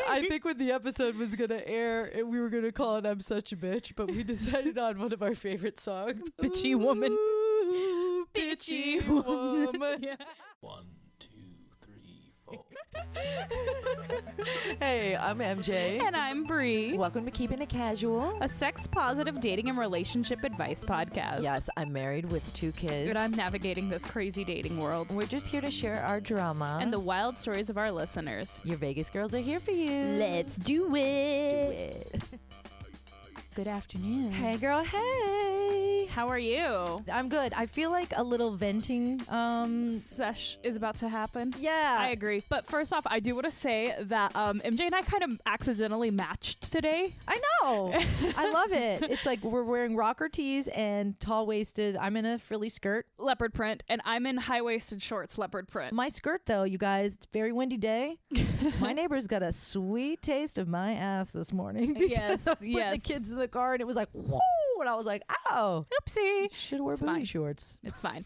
I think when the episode was going to air, we were going to call it I'm Such a Bitch, but we decided on one of our favorite songs. Bitchy Woman. Ooh, bitchy woman. Yeah. 1, 2, 3, 4. Hey, I'm MJ. And I'm Bree. Welcome to Keeping It Casual. A sex-positive dating and relationship advice podcast. Yes, I'm married with 2 kids. And I'm navigating this crazy dating world. We're just here to share our drama. And the wild stories of our listeners. Your Vegas girls are here for you. Let's do it. Let's do it. Good afternoon. Hey, girl. Hey. How are you? I'm good. I feel like a little venting. Sesh is about to happen. Yeah. I agree. But first off, I do want to say that MJ and I kind of accidentally matched today. I know. I love it. It's like we're wearing rocker tees and tall-waisted. I'm in a frilly skirt. Leopard print. And I'm in high-waisted shorts, leopard print. My skirt, though, you guys, it's a very windy day. My neighbor's got a sweet taste of my ass this morning. Yes, I was putting yes. the kids in the car and it was like, whoa. And I was like, ow. Oopsie. Should wear It's booty fine. shorts. It's fine.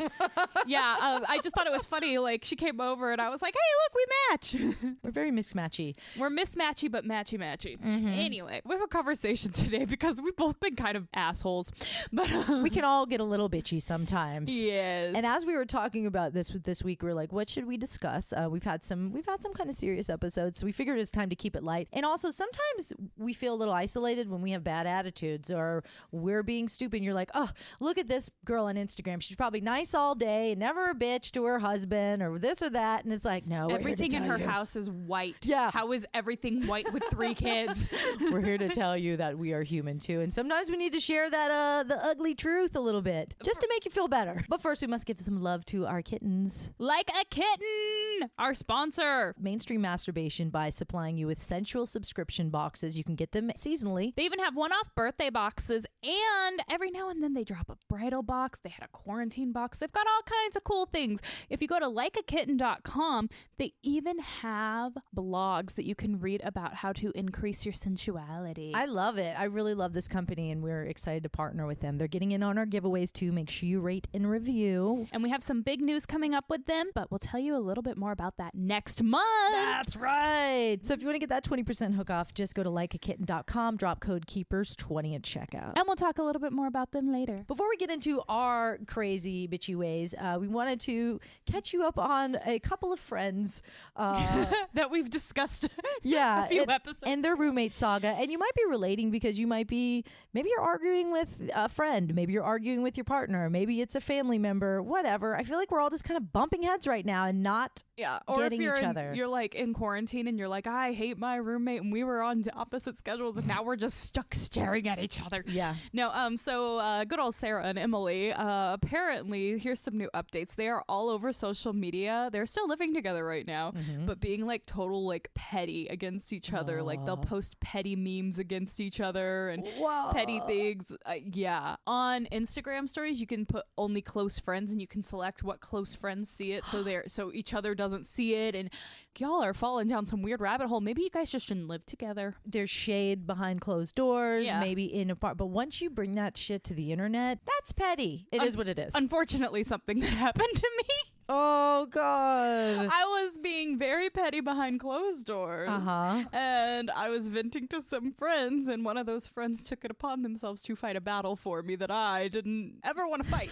Yeah, I just thought it was funny. Like, she came over and I was like, hey, look, we match. We're very mismatchy. We're mismatchy, but matchy-matchy. Mm-hmm. Anyway, we have a conversation today because we've both been kind of assholes. But We can all get a little bitchy sometimes. yes. And as we were talking about this week, we were like, what should we discuss? We've had some kind of serious episodes, so we figured it's time to keep it light. And also, sometimes we feel a little isolated when we have bad attitudes or we're being stupid. And you're like, oh, look at this girl on Instagram. She's probably nice all day, never a bitch to her husband or this or that. And it's like, no, we're everything here to in her tell you. house is white. Yeah. How is everything white with 3 kids? We're here to tell you that we are human too. And sometimes we need to share that the ugly truth a little bit just to make you feel better. But first, we must give some love to our kittens. Like a kitten, our sponsor. Mainstream Masturbation by supplying you with sensual subscription boxes. You can get them seasonally. They even have one-off birthday boxes, and every now and then they drop a bridal box. They had a quarantine box. They've got all kinds of cool things. If you go to likeakitten.com, they even have blogs that you can read about how to increase your sensuality. I love it. I really love this company, and we're excited to partner with them. They're getting in on our giveaways too. Make sure you rate and review. And we have some big news coming up with them, but we'll tell you a little bit more about that next month. That's right. So if you want to get that 20% hook off, just go to likeakitten.com, drop code KEEPERS20 at checkout. And we'll talk a little bit more about them later. Before we get into our crazy bitchy ways, we wanted to catch you up on a couple of friends. That we've discussed Yeah. a few episodes. And their roommate saga. And you might be relating because maybe you're arguing with a friend. Maybe you're arguing with your partner. Maybe it's a family member, whatever. I feel like we're all just kind of bumping heads right now and not or getting if each other. you're like in quarantine and you're like, I hate my roommate and we were on opposite schedules and now we're just stuck staring at each other. Yeah. No, so good old Sarah and Emily, apparently, here's some new updates. They are all over social media. They're still living together right now, but being like total like petty against each other. Like they'll post petty memes against each other and Whoa. petty things. Yeah. On Instagram stories, you can put only close friends and you can select what close friends see it. So each other doesn't see it. And y'all are falling down some weird rabbit hole. Maybe you guys just shouldn't live together. There's shade behind closed doors, Yeah. maybe in a part. But once you bring that shit to the internet, that's petty. It is what it is. Unfortunately, something that happened to me. Oh, God. I was being very petty behind closed doors. Uh-huh. And I was venting to some friends, and one of those friends took it upon themselves to fight a battle for me that I didn't ever want to fight.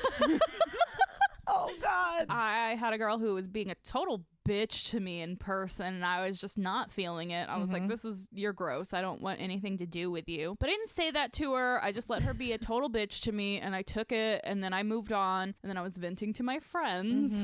Oh, God. I had a girl who was being a total bitch to me in person, and I was just not feeling it. I was like, you're gross. I don't want anything to do with you. But I didn't say that to her. I just let her be a total bitch to me, and I took it, and then I moved on, and then I was venting to my friends.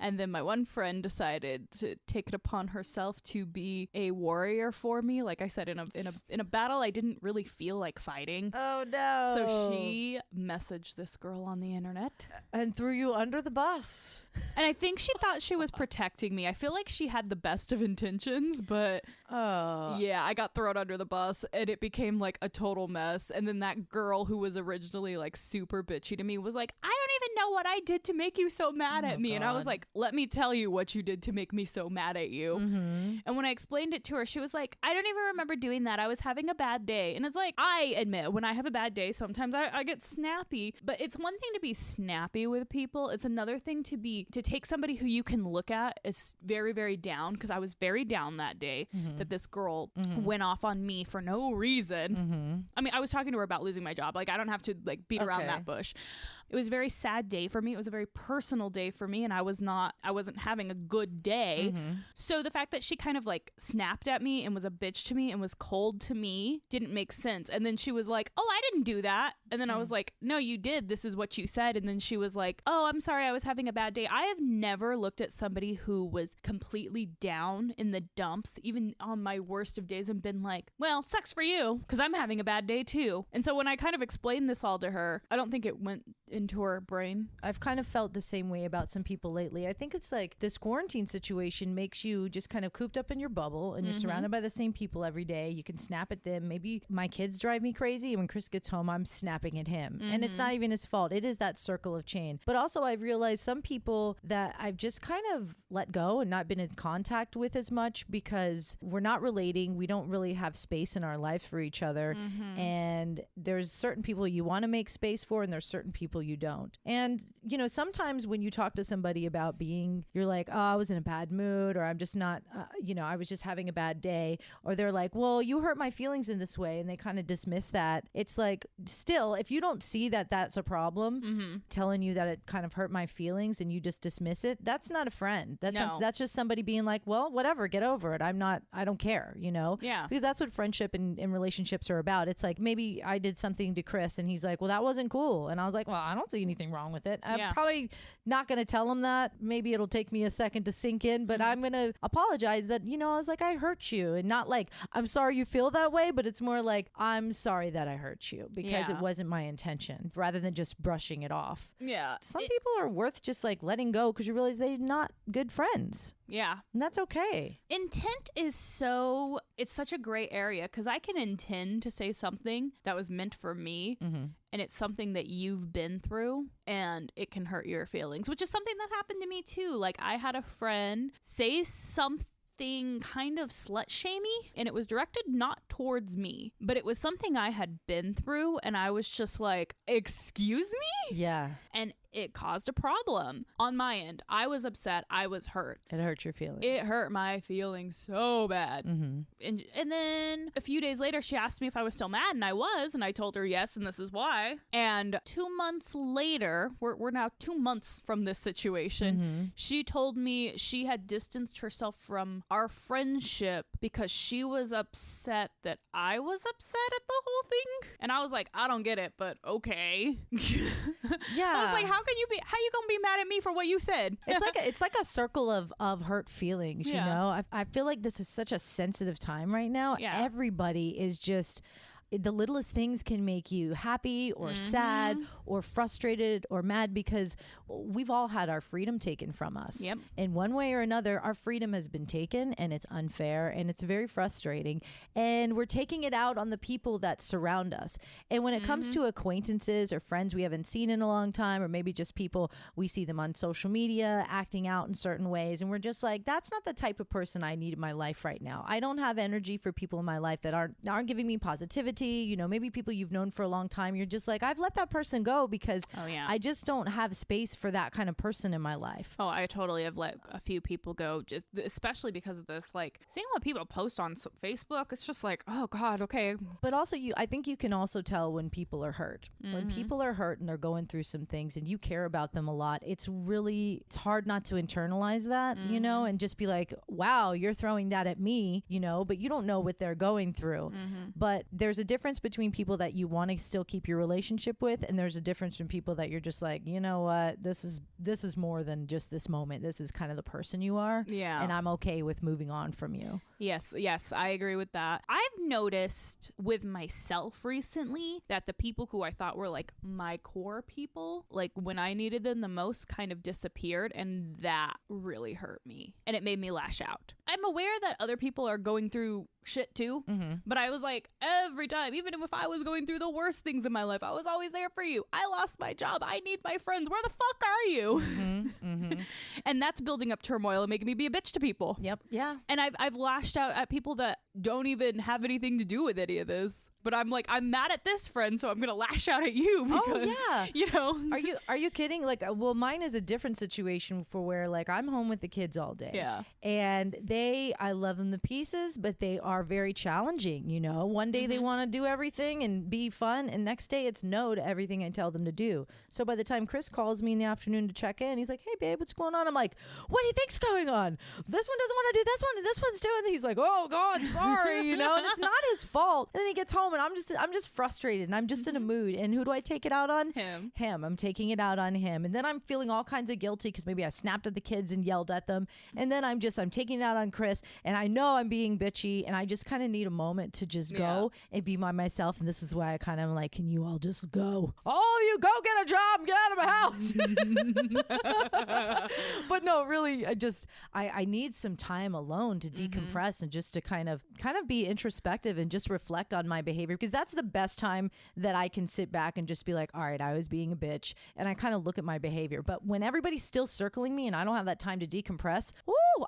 And then my one friend decided to take it upon herself to be a warrior for me. Like I said, in a battle I didn't really feel like fighting. Oh, no. So she messaged this girl on the internet and threw you under the bus. And I think she thought she was protecting me. I feel like she had the best of intentions, but yeah, I got thrown under the bus and it became like a total mess. And then that girl who was originally like super bitchy to me was like, I don't even know what I did to make you so mad at me. God. And I was like, let me tell you what you did to make me so mad at you. And when I explained it to her, she was like, I don't even remember doing that. I was having a bad day. And it's like, I admit when I have a bad day, sometimes I get snappy, but it's one thing to be snappy with people. It's another thing to take somebody who you can look at as very, very down. Cause I was very down that day that this girl went off on me for no reason. I mean, I was talking to her about losing my job. Like, I don't have to like beat around that bush. It was a very sad day for me. It was a very personal day for me, and I wasn't having a good day. So the fact that she kind of like snapped at me and was a bitch to me and was cold to me didn't make sense. And then she was like, oh, I didn't do that. And then I was like, no, you did. This is what you said. And then she was like, oh, I'm sorry, I was having a bad day. I have never looked at somebody who was completely down in the dumps, even on my worst of days, and been like, well, sucks for you, because I'm having a bad day too. And so when I kind of explained this all to her, I don't think it went into her brain. I've kind of felt the same way about some people lately. I think it's like this quarantine situation makes you just kind of cooped up in your bubble, and you're surrounded by the same people every day. You can snap at them. Maybe my kids drive me crazy, and when Chris gets home, I'm snapping at him. And it's not even his fault. It is that circle of chain. But also I've realized some people that I've just kind of let go and not been in contact with as much because we're not relating. We don't really have space in our life for each other. And there's certain people you want to make space for, and there's certain people you don't. And, you know, sometimes when you talk to somebody about you're like, oh, I was in a bad mood, or I'm just not, I was just having a bad day. Or they're like, well, you hurt my feelings in this way. And they kind of dismiss that. It's like, still, if you don't see that that's a problem, telling you that it kind of hurt my feelings and you just dismiss it, that's not a friend. That's just somebody being like, well, whatever, get over it. I don't care, you know? Yeah. Because that's what friendship and relationships are about. It's like, maybe I did something to Chris and he's like, well, that wasn't cool. And I was like, well, I don't see anything wrong with it. I'm probably not going to tell him that. Maybe it'll take me a second to sink in, but I'm going to apologize that, I was like, I hurt you. And not like, I'm sorry you feel that way, but it's more like, I'm sorry that I hurt you because it wasn't my intention, rather than just brushing it off. Yeah. Some people are worth just like letting go because you realize they're not good friends. Yeah. And that's okay. Intent is it's such a gray area, because I can intend to say something that was meant for me, and it's something that you've been through, and it can hurt your feelings, which is something that happened to me too. Like, I had a friend say something kind of slut shamey, and it was directed not towards me, but it was something I had been through, and I was just like, excuse me? Yeah. And it caused a problem on my end. I was upset. I was hurt. It hurt your feelings. It hurt my feelings so bad. And then a few days later, she asked me if I was still mad, and I was, and I told her yes, and this is why. And 2 months later, we're now 2 months from this situation, she told me she had distanced herself from our friendship because she was upset that I was upset at the whole thing. And I was like, I don't get it, but okay. Yeah. I was like, how you gonna be mad at me for what you said? It's like a circle of hurt feelings, you know? I feel like this is such a sensitive time right now. Yeah. Everybody is just, the littlest things can make you happy or sad or frustrated or mad, because we've all had our freedom taken from us. Yep. In one way or another, our freedom has been taken, and it's unfair, and it's very frustrating. And we're taking it out on the people that surround us. And when it comes to acquaintances or friends we haven't seen in a long time, or maybe just people, we see them on social media acting out in certain ways, and we're just like, that's not the type of person I need in my life right now. I don't have energy for people in my life that aren't giving me positivity. Maybe people you've known for a long time, you're just like, I've let that person go because I just don't have space for that kind of person in my life. Oh, I totally have let a few people go, just especially because of this. Like, seeing what people post on Facebook, it's just like, oh God, okay. But also, I think you can also tell when people are hurt. When people are hurt and they're going through some things and you care about them a lot, it's hard not to internalize that, and just be like, wow, you're throwing that at me, but you don't know what they're going through. But there's a difference between people that you want to still keep your relationship with, and there's a difference in people that you're just like, you know what, this is more than just this moment. This is kind of the person you are. Yeah. And I'm okay with moving on from you. Yes, I agree with that. I've noticed with myself recently that the people who I thought were like my core people, like when I needed them the most, kind of disappeared, and that really hurt me, and it made me lash out. I'm aware that other people are going through shit too, but I was like, every time, even if I was going through the worst things in my life, I was always there for you. I lost my job. I need my friends. Where the fuck are you? And that's building up turmoil and making me be a bitch to people. Yep. Yeah. And I've lashed out at people that don't even have anything to do with any of this. But I'm like, I'm mad at this friend, so I'm gonna lash out at you because, you know. Are you kidding? Like, well, mine is a different situation for where like I'm home with the kids all day. Yeah. And I love them to pieces, but they are very challenging. You know, one day they want to do everything and be fun, and next day it's no to everything I tell them to do. So by the time Chris calls me in the afternoon to check in, he's like, "Hey, babe, what's going on?" I'm like, "What do you think's going on? This one doesn't want to do this one, and this one's doing." He's like, "Oh God, sorry," you know, and it's not his fault. And then he gets home, and I'm just frustrated, and I'm just in a mood. And who do I take it out on? Him. I'm taking it out on him, and then I'm feeling all kinds of guilty because maybe I snapped at the kids and yelled at them, and then I'm taking it out on Chris, and I know I'm being bitchy, and I just kind of need a moment to just go and be by myself. And this is why I kind of like, can you all just go? All of you go get a job, get out of my house. But no, really, I need some time alone to decompress and just to kind of be introspective and just reflect on my behavior, because that's the best time that I can sit back and just be like, all right, I was being a bitch, and I kind of look at my behavior. But when everybody's still circling me and I don't have that time to decompress,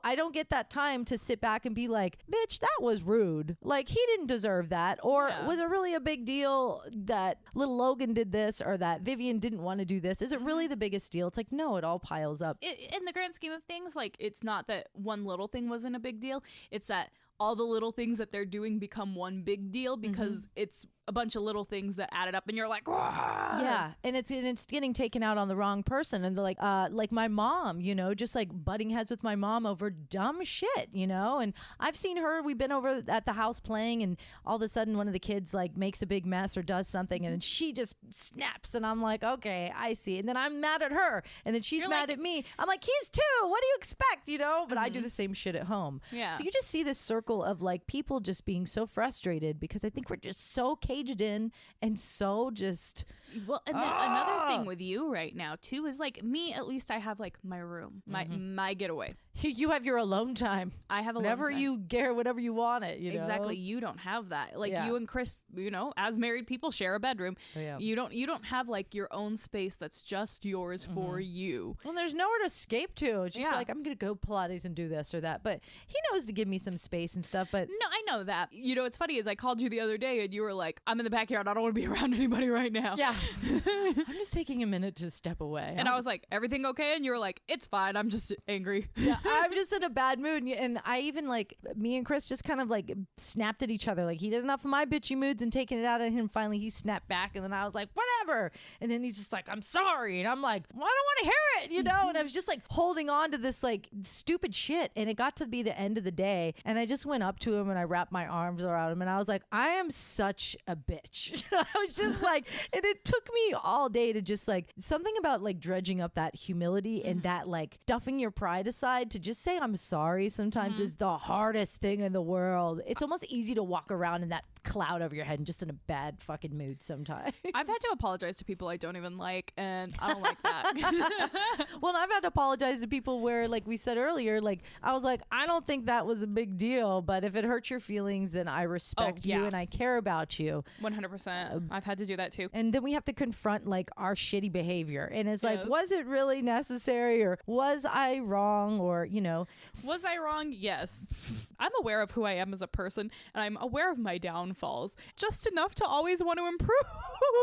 I don't get that time to sit back and be like, bitch, that was rude. Like, he didn't deserve that. Or was it really a big deal that little Logan did this, or that Vivian didn't want to do this? Is it really the biggest deal? It's like, no, it all piles up. In the grand scheme of things, like, it's not that one little thing wasn't a big deal. It's that all the little things that they're doing become one big deal because it's a bunch of little things that added up, and you're like, wah! Yeah, and it's getting taken out on the wrong person. And they're like my mom, you know, just like butting heads with my mom over dumb shit, you know. And I've seen her. We've been over at the house playing, and all of a sudden one of the kids like makes a big mess or does something, and then she just snaps, and I'm like, okay, I see. And then I'm mad at her, and then she's mad at me. I'm like, he's two. What do you expect, you know? But I do the same shit at home. Yeah. So you just see this circle of like people just being so frustrated because I think we're just so caged in and so just. Well, and then another thing with you right now too is like me, at least I have like my room, my getaway. You have your alone time. I have whenever alone time. you get whatever you want it, you know? Exactly. You don't have that. Like you and Chris, you know, as married people share a bedroom. Yeah. You don't have like your own space that's just yours for you. Well, there's nowhere to escape to. It's just like, I'm going to go Pilates and do this or that. But he knows to give me some space and stuff. But no, I know that. You know, what's funny is I called you the other day and you were like, I'm in the backyard. I don't want to be around anybody right now. Yeah. I'm just taking a minute to step away. And I was like, everything okay? And you were like, it's fine. I'm just angry. Yeah, I'm just in a bad mood. And I even like, me and Chris just kind of like snapped at each other. Like, he did enough of my bitchy moods and taking it out at him. Finally, he snapped back. And then I was like, whatever. And then he's just like, I'm sorry. And I'm like, well, I don't want to hear it, you know? And I was just like holding on to this like stupid shit. And it got to be the end of the day. And I just went up to him and I wrapped my arms around him. And I was like, I am such a bitch. I was just like, and it took me all day to just like, something about like dredging up that humility and that like stuffing your pride aside to just say I'm sorry sometimes is the hardest thing in the world. It's almost easy to walk around in that cloud over your head and just in a bad fucking mood sometimes. I've had to apologize to people I don't even like, and I don't like that. Well, I've had to apologize to people where, like we said earlier, like I was like, I don't think that was a big deal, but if it hurts your feelings, then I respect you and I care about you. 100%. I've had to do that too. And then we have to confront like our shitty behavior. And it's like, was it really necessary, or was I wrong, or, you know. Was I wrong? Yes. I'm aware of who I am as a person, and I'm aware of my downfalls, just enough to always want to improve.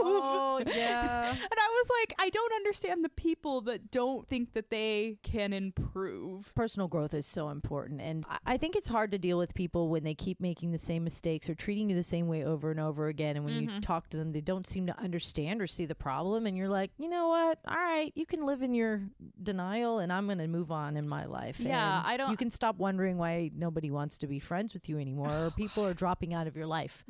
Oh, yeah. And I was like, I don't understand the people that don't think that they can improve. Personal growth is so important. And I think it's hard to deal with people when they keep making the same mistakes or treating you the same way over and over again. And when you talk to them, they don't seem to understand or see the problem. And you're like, you know what? All right, you can live in your denial and I'm going to move on in my life. Yeah, and you can stop wondering why nobody wants to be friends with you anymore, or people are dropping out of your life.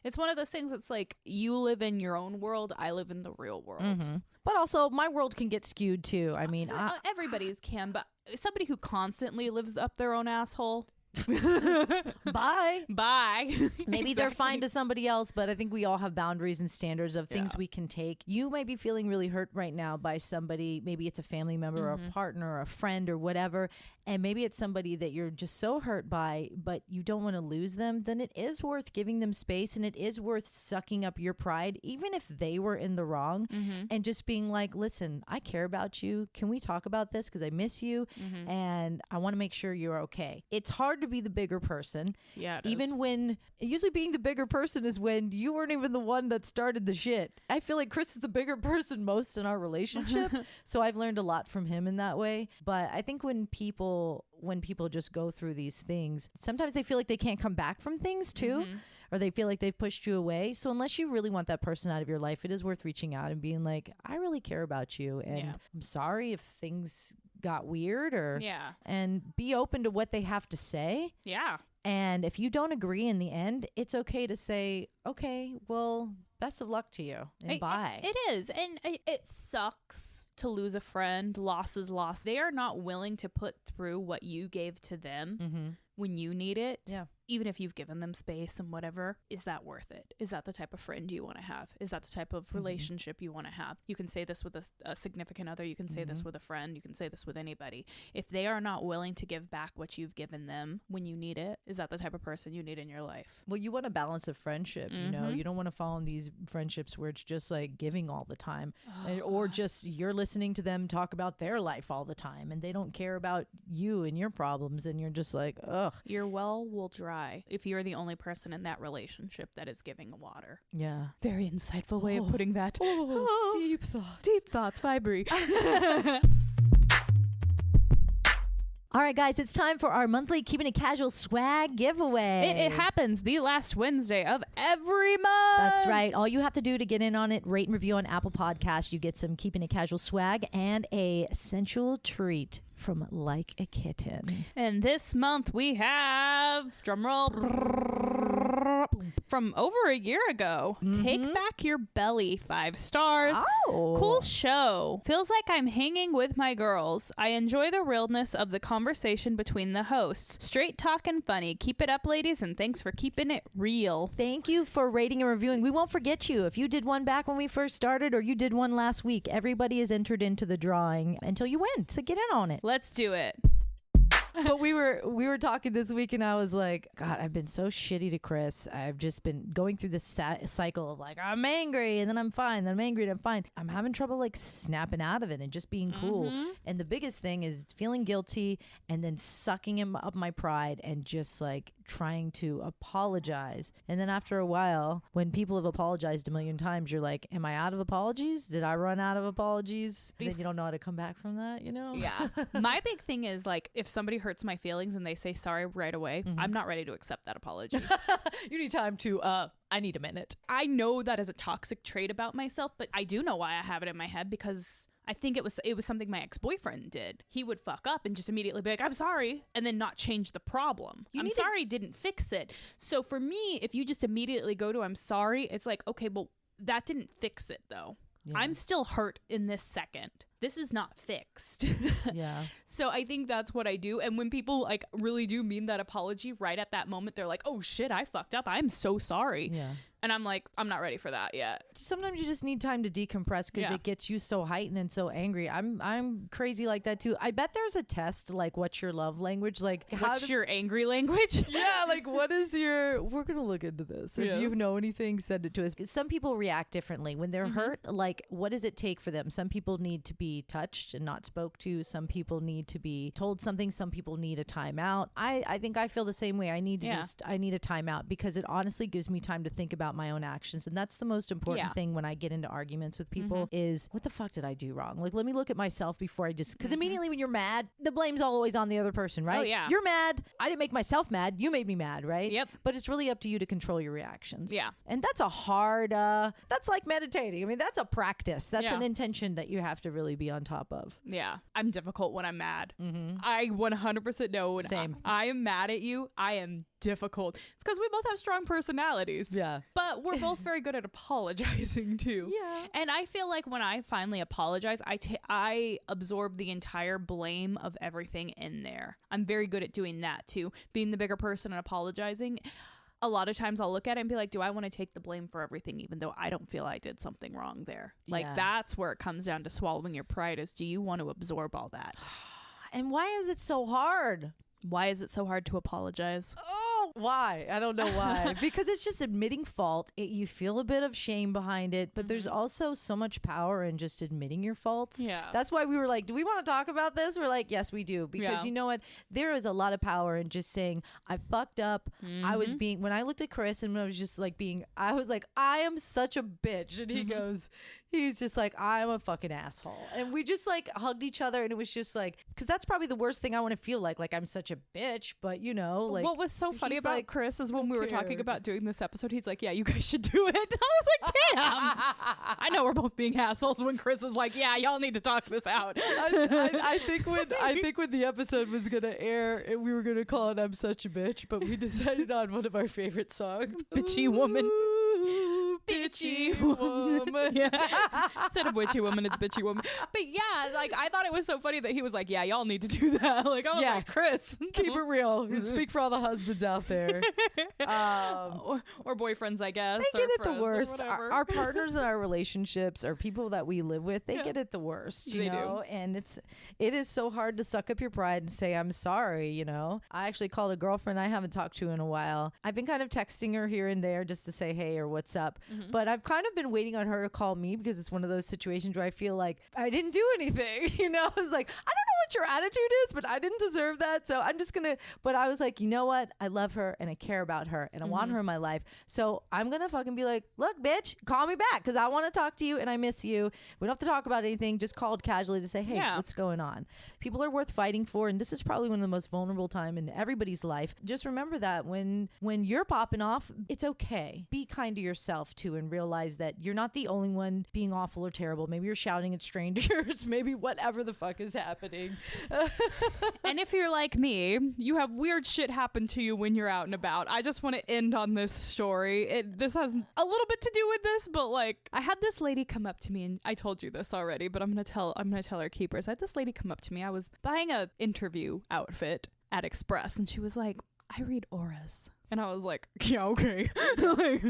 It's one of those things that's like, you live in your own world, I live in the real world. But also, my world can get skewed too. I mean, everybody's can, but somebody who constantly lives up their own asshole, Bye. Bye. Maybe they're fine to somebody else, but I think we all have boundaries and standards of things we can take. You might be feeling really hurt right now by somebody. Maybe it's a family member or a partner or a friend or whatever. And maybe it's somebody that you're just so hurt by, but you don't want to lose them. Then it is worth giving them space, and it is worth sucking up your pride, even if they were in the wrong, and just being like, listen, I care about you. Can we talk about this? Because I miss you and I want to make sure you're okay. It's hard to be the bigger person. Yeah. Even when usually being the bigger person is when you weren't even the one that started the shit. I feel like Chris is the bigger person most in our relationship. So I've learned a lot from him in that way. But I think when people just go through these things, sometimes they feel like they can't come back from things too. Or they feel like they've pushed you away. So unless you really want that person out of your life, it is worth reaching out and being like, I really care about you. And I'm sorry if things got weird and be open to what they have to say. Yeah. And if you don't agree in the end, it's okay to say, okay, well, best of luck to you and bye. It is. And it sucks to lose a friend. Loss is loss. They are not willing to put through what you gave to them when you need it. Yeah. Even if you've given them space and whatever, is that worth it? Is that the type of friend you want to have? Is that the type of relationship you want to have? You can say this with a significant other. You can say this with a friend. You can say this with anybody. If they are not willing to give back what you've given them when you need it, is that the type of person you need in your life? Well, you want a balance of friendship, you know? You don't want to fall in these friendships where it's just like giving all the time or just you're listening to them talk about their life all the time and they don't care about you and your problems and you're just like, ugh. Your well will dry if you're the only person in that relationship that is giving water. Yeah. Very insightful way of putting that. Deep thoughts. Deep thoughts by Bree. All right, guys, it's time for our monthly Keeping It Casual swag giveaway. It happens the last Wednesday of every month. That's right. All you have to do to get in on it, rate and review on Apple Podcasts. You get some Keeping It Casual swag and a sensual treat from Like a Kitten. And this month we have, drumroll, from over a year ago, Take Back Your Belly, 5 stars. Oh. Cool show. Feels like I'm hanging with my girls. I enjoy the realness of the conversation between the hosts. Straight talk and funny. Keep it up, ladies, and thanks for keeping it real. Thank you for rating and reviewing. We won't forget you. If you did one back when we first started or you did one last week, everybody is entered into the drawing until you win. So get in on it. Let's do it. But we were talking this week and I was like, God, I've been so shitty to Chris. I've just been going through this cycle of like, I'm angry and then I'm fine. Then I'm angry and I'm fine. I'm having trouble like snapping out of it and just being cool. And the biggest thing is feeling guilty and then sucking him up my pride and just like trying to apologize. And then after a while, when people have apologized a million times, you're like, am I out of apologies? Did I run out of apologies? And then you don't know how to come back from that, you know? Yeah. My big thing is like, if somebody hurts my feelings and they say sorry right away, I'm not ready to accept that apology. You need time to, I need a minute. I know that is a toxic trait about myself, but I do know why I have it in my head because I think it was something my ex-boyfriend did. He would fuck up and just immediately be like, I'm sorry, and then not change the problem. I'm sorry didn't fix it. So for me, if you just immediately go to I'm sorry, it's like, okay, well, that didn't fix it though. Yeah. I'm still hurt in this second. This is not fixed. Yeah. So I think that's what I do. And when people like really do mean that apology right at that moment, they're like, oh shit, I fucked up. I'm so sorry. Yeah. And I'm like, I'm not ready for that yet. Sometimes you just need time to decompress because it gets you so heightened and so angry. I'm crazy like that too. I bet there's a test like what's your love language? Like what's your angry language? Yeah, like what is your we're gonna look into this. If you know anything, send it to us. Some people react differently. When they're hurt, like what does it take for them? Some people need to be touched and not spoke to. Some people need to be told something. Some people need a timeout. I think I feel the same way. I need to I need a timeout because it honestly gives me time to think about my own actions. And that's the most important thing when I get into arguments with people is what the fuck did I do wrong? Like, let me look at myself before I just, because immediately when you're mad, the blame's always on the other person, right? Oh, yeah. You're mad. I didn't make myself mad. You made me mad, right? Yep. But it's really up to you to control your reactions. Yeah. And that's a hard, that's like meditating. I mean, that's a practice. That's an intention that you have to really be on top of. Yeah. I'm difficult when I'm mad. I 100% know when I am mad at you, I am difficult. It's because we both have strong personalities. Yeah. But we're both very good at apologizing too. Yeah. And I feel like when I finally apologize, I absorb the entire blame of everything in there. I'm very good at doing that too. Being the bigger person and apologizing. A lot of times I'll look at it and be like, do I want to take the blame for everything, even though I don't feel I did something wrong there? Like, that's where it comes down to swallowing your pride is, do you want to absorb all that? And why is it so hard? Why is it so hard to apologize? Oh, why? I don't know why. Because it's just admitting fault. You feel a bit of shame behind it, but there's also so much power in just admitting your faults. Yeah. That's why we were like, do we want to talk about this? We're like, yes, we do. Because you know what? There is a lot of power in just saying, I fucked up. I was being, when I looked at Chris and I was just like I was like, I am such a bitch. And he goes, he's just like, I'm a fucking asshole. And we just like hugged each other, and it was just like, because that's probably the worst thing I want to feel like I'm such a bitch. But you know, like, what was so funny about like, Chris is when we were talking about doing this episode, he's like, yeah, you guys should do it. I was like, damn. I know we're both being assholes when Chris is like, yeah, y'all need to talk this out. I think when the episode was gonna air, we were gonna call it "I'm Such a Bitch," but we decided on one of our favorite songs, "Bitchy Woman." Ooh, bitchy woman. Yeah. Instead of witchy woman, it's bitchy woman. But yeah, like I thought it was so funny that he was like, yeah, y'all need to do that. Like, I was like, Chris, keep it real. Speak for all the husbands out there. Or boifriends, I guess. They get it the worst. Our Our partners in our relationships or people that we live with, they get it the worst, you know? Do. And it is so hard to suck up your pride and say, I'm sorry, you know? I actually called a girlfriend I haven't talked to in a while. I've been kind of texting her here and there just to say, hey, or what's up. But I've kind of been waiting on her to call me because it's one of those situations where I feel like I didn't do anything, you know? It's like, I don't know what your attitude is, but I didn't deserve that. So I'm just gonna, but I was like, you know what? I love her and I care about her and I want her in my life. So I'm gonna fucking be like, look, bitch, call me back because I want to talk to you and I miss you. We don't have to talk about anything. Just called casually to say, hey, what's going on? People are worth fighting for. And this is probably one of the most vulnerable time in everybody's life. Just remember that when you're popping off, it's okay. Be kind to yourself too and realize that you're not the only one being awful or terrible. Maybe you're shouting at strangers. Maybe whatever the fuck is happening. And if you're like me, you have weird shit happen to you when you're out and about. I just want to end on this story. This has a little bit to do with this, but like I had this lady come up to me, and I told you this already, but I'm gonna tell our keepers. I had this lady come up to me. I was buying a interview outfit at Express, and she was like, I read auras. And I was like, yeah, okay. Like,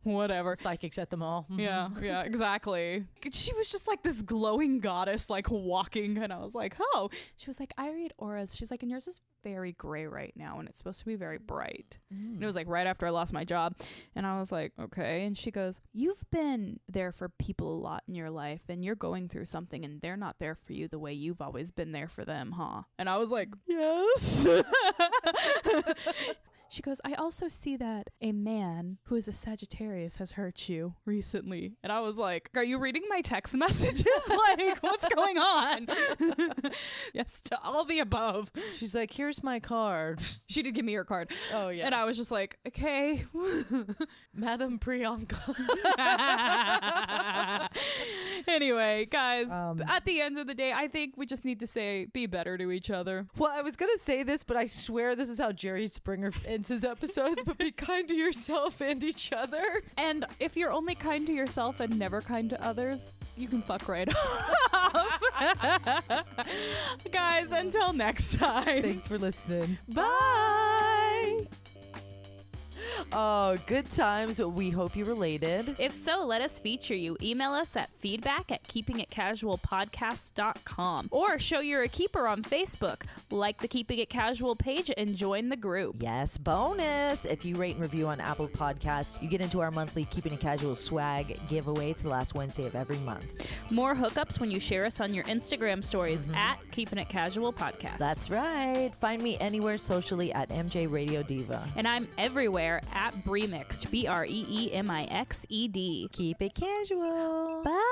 whatever. Psychics at the mall. Yeah, exactly. She was just like this glowing goddess, like walking. And I was like, oh. She was like, I read auras. She's like, and yours is very gray right now. And it's supposed to be very bright. And it was like right after I lost my job. And I was like, okay. And she goes, you've been there for people a lot in your life. And you're going through something. And they're not there for you the way you've always been there for them, huh? And I was like, yes. She goes, I also see that a man who is a Sagittarius has hurt you recently. And I was like, are you reading my text messages? Like, what's going on? Yes, to all the above. She's like, here's my card. She did give me her card. Oh, yeah. And I was just like, okay. Madam Priyanka. Anyway, guys, at the end of the day, I think we just need to say, be better to each other. Well, I was going to say this, but I swear this is how Jerry Springer ends his episodes, but be kind to yourself and each other. And if you're only kind to yourself and never kind to others, you can fuck right off. Guys, until next time. Thanks for listening. Bye. Oh, good times. We hope you related. If so, let us feature you. Email us at feedback@keepingitcasualpodcast.com or show you're a keeper on Facebook. Like the Keeping It Casual page and join the group. Yes, bonus. If you rate and review on Apple Podcasts, you get into our monthly Keeping It Casual swag giveaway. It's the last Wednesday of every month. More hookups when you share us on your Instagram stories at Keeping It Casual Podcast. That's right. Find me anywhere socially at MJ Radio Diva. And I'm everywhere at Bree Mixed, BreeMixed. Keep it casual. Bye.